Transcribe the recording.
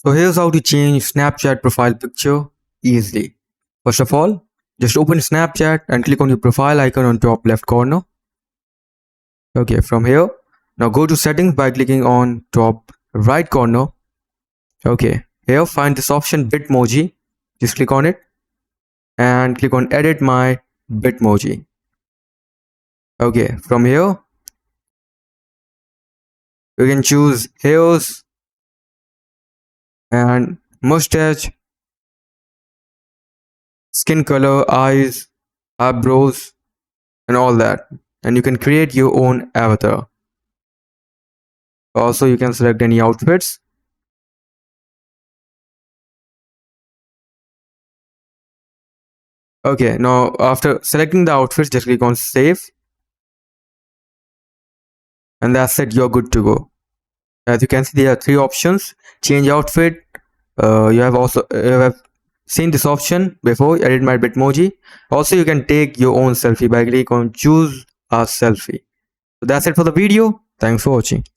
So here's how to change Snapchat profile picture easily. First of all, just open Snapchat and click on your profile icon on top left corner. Okay, from here, now go to settings by clicking on top right corner. Okay, here find this option Bitmoji. Just click on it and click on edit my Bitmoji. Okay, from here, you can choose hairs and mustache, skin color, eyes, eyebrows, and all that. And you can create your own avatar. Also, you can select any outfits. Okay, now after selecting the outfits, just click on save. And that's it, you're good to go. As you can see, there are three options. Change outfit. You have seen this option before, edit my Bitmoji. Also, you can take your own selfie by clicking on choose a selfie. So that's it for the video. Thanks for watching.